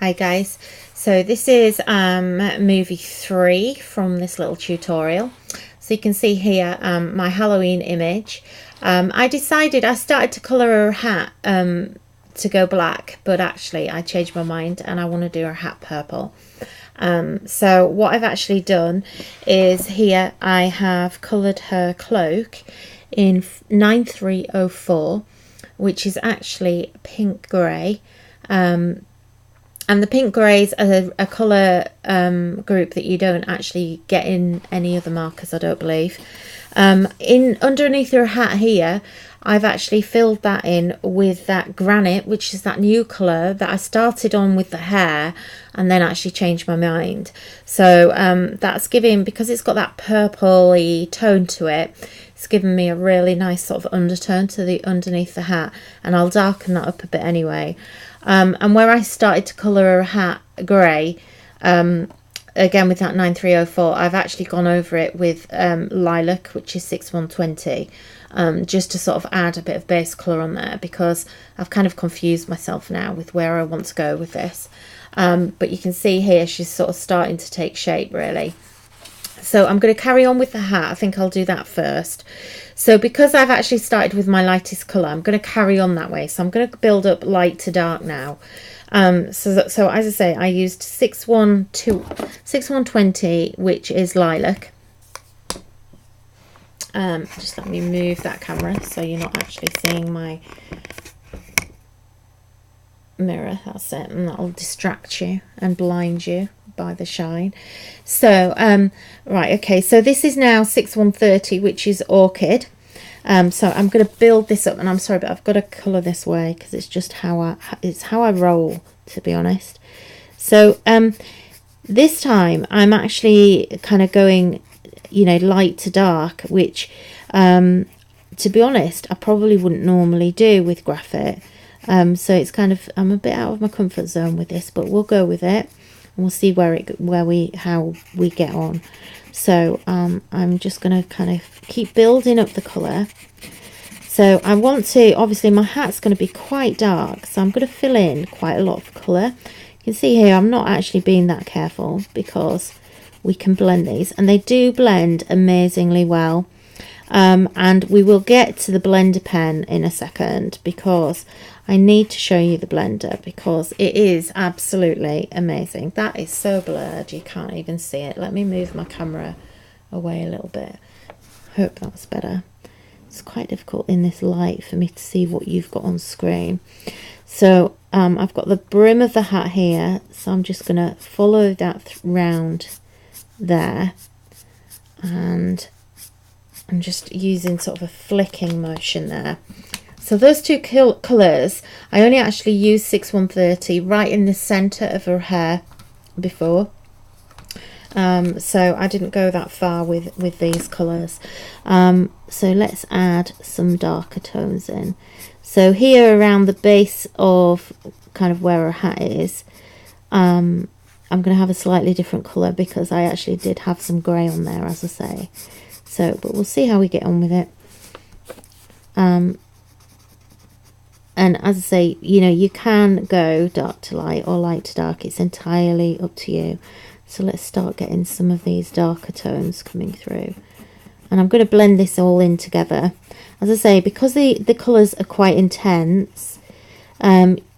Hi guys, so this is movie 3 from this little tutorial. So you can see here my Halloween image. I started to colour her hat to go black, but actually I changed my mind and I want to do her hat purple. So what I've actually done is here I have coloured her cloak in 9304, which is actually pink grey. And the pink greys are a colour group that you don't actually get in any other markers, I don't believe. Underneath her hat here, I've actually filled that in with that granite, which is that new colour that I started on with the hair and then actually changed my mind. So that's giving, because it's got that purpley tone to it, it's given me a really nice sort of undertone to the underneath the hat, and I'll darken that up a bit anyway. And where I started to colour her hat grey, again with that 9304, I've actually gone over it with lilac, which is 6120, just to sort of add a bit of base colour on there, because I've kind of confused myself now with where I want to go with this. But you can see here she's sort of starting to take shape really. So I'm going to carry on with the hat. I think I'll do that first. So because I've actually started with my lightest colour, I'm going to carry on that way. So I'm going to build up light to dark now. So as I say, I used 6120, which is lilac. Just let me move that camera so you're not actually seeing my mirror. That's it, and that'll distract you and blind you by the shine. So right, okay, so this is now 6130, which is orchid. So I'm going to build this up, and I'm sorry, but I've got to colour this way because it's just how I roll, to be honest. So this time I'm actually kind of going, you know, light to dark, which to be honest I probably wouldn't normally do with graphite. So it's kind of, I'm a bit out of my comfort zone with this, but we'll go with it and we'll see how we get on. So I'm just going to kind of keep building up the colour. So I want to, obviously my hat's going to be quite dark, so I'm going to fill in quite a lot of colour. You can see here I'm not actually being that careful because we can blend these, and they do blend amazingly well. And we will get to the blender pen in a second because I need to show you the blender because it is absolutely amazing. That is so blurred you can't even see it. Let me move my camera away a little bit. Hope that's better. It's quite difficult in this light for me to see what you've got on screen. So I've got the brim of the hat here, so I'm just going to follow that round there, and I'm just using sort of a flicking motion there. So those two colours, I only actually used 6130 right in the centre of her hair before. So I didn't go that far with these colours. So let's add some darker tones in. So here around the base of kind of where her hat is, I'm going to have a slightly different colour because I actually did have some grey on there, as I say. So, but we'll see how we get on with it. And as I say, you know, you can go dark to light or light to dark. It's entirely up to you. So let's start getting some of these darker tones coming through. And I'm going to blend this all in together. As I say, because the colours are quite intense,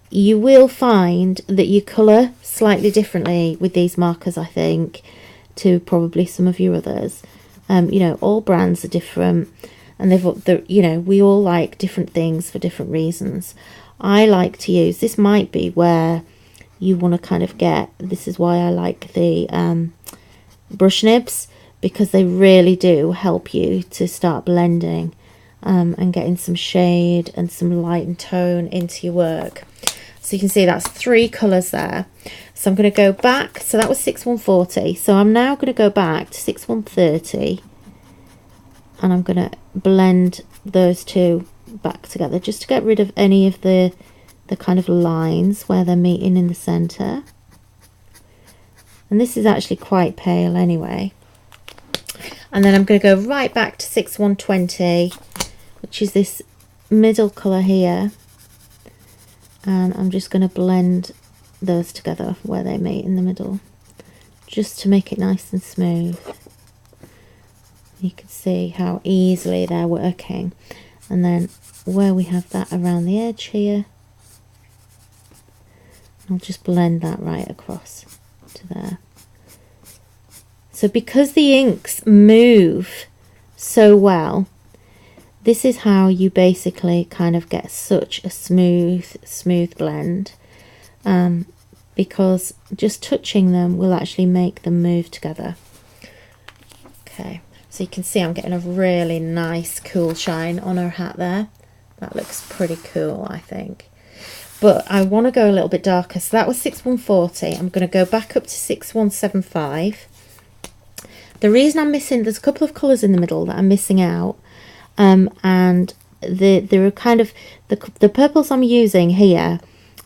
you will find that you colour slightly differently with these markers, I think, to probably some of your others. You know, all brands are different, and you know, we all like different things for different reasons. I like to use, this might be where you want to kind of get, this is why I like the brush nibs, because they really do help you to start blending and getting some shade and some light and tone into your work. So you can see that's 3 colours there. So I'm going to go back, so that was 6140, so I'm now going to go back to 6130, and I'm going to blend those two back together just to get rid of any of the kind of lines where they're meeting in the centre. And this is actually quite pale anyway. And then I'm going to go right back to 6120, which is this middle colour here, and I'm just going to blend those together where they meet in the middle, just to make it nice and smooth. You can see how easily they're working. And then where we have that around the edge here, I'll just blend that right across to there. So because the inks move so well, this is how you basically kind of get such a smooth blend, because just touching them will actually make them move together. Okay, so you can see I'm getting a really nice cool shine on her hat there. That looks pretty cool, I think. But I want to go a little bit darker. So that was 6140. I'm going to go back up to 6175. The reason I'm missing, there's a couple of colours in the middle that I'm missing out. And there are kind of, the purples I'm using here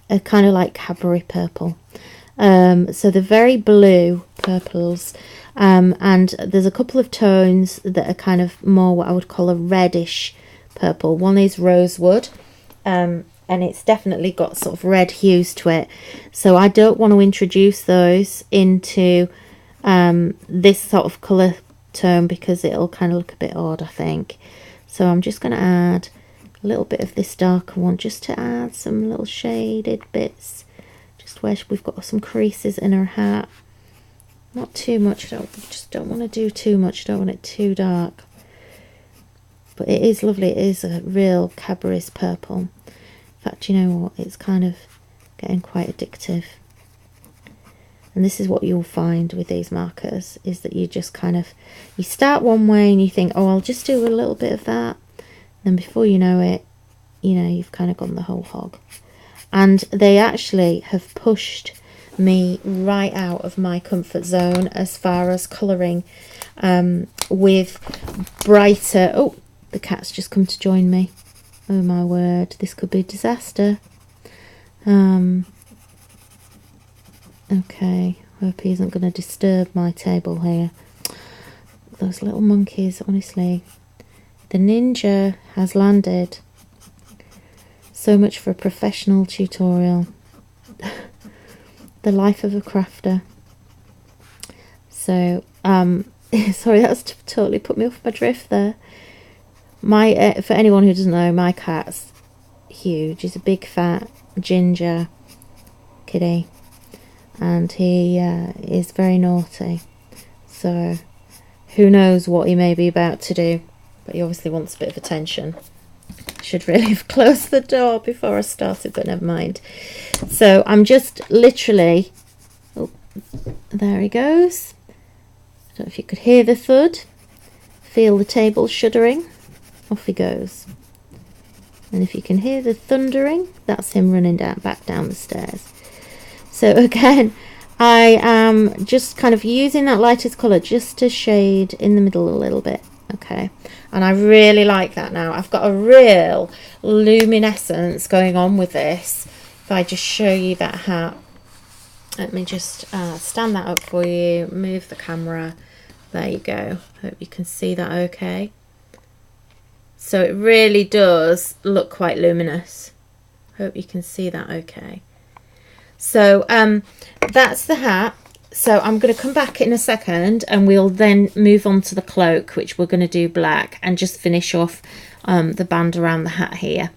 are kind of like Cadbury purple. So they're very blue purples. And there's a couple of tones that are kind of more what I would call a reddish purple. One is rosewood. And it's definitely got sort of red hues to it. So I don't want to introduce those into this sort of colour tone because it'll kind of look a bit odd, I think. So I'm just going to add a little bit of this darker one just to add some little shaded bits, just where we've got some creases in her hat. Not too much, just don't want to do too much, don't want it too dark. But it is lovely, it is a real Cadbury's purple. In fact, you know what, it's kind of getting quite addictive. And this is what you'll find with these markers, is that you just kind of, you start one way and you think, oh, I'll just do a little bit of that. Then before you know it, you know, you've kind of gone the whole hog. And they actually have pushed me right out of my comfort zone as far as colouring with brighter, oh, the cat's just come to join me. Oh my word, this could be a disaster. Okay, hope he isn't going to disturb my table here. Those little monkeys, honestly. The ninja has landed. So much for a professional tutorial. The life of a crafter. So, sorry, that's totally put me off my drift there. For anyone who doesn't know, my cat's huge. He's a big fat ginger kitty, and he is very naughty. So who knows what he may be about to do, but he obviously wants a bit of attention. Should really have closed the door before I started, but never mind. So I'm just literally, oh, there he goes. I don't know if you could hear the thud, feel the table shuddering. Off he goes. And if you can hear the thundering, that's him running back down the stairs. So again, I am just kind of using that lightest colour just to shade in the middle a little bit. Okay, and I really like that now. I've got a real luminescence going on with this. If I just show you that hat, let me just stand that up for you, move the camera. There you go. Hope you can see that okay. So it really does look quite luminous. Hope you can see that okay. So that's the hat. So I'm going to come back in a second and we'll then move on to the cloak, which we're going to do black, and just finish off the band around the hat here.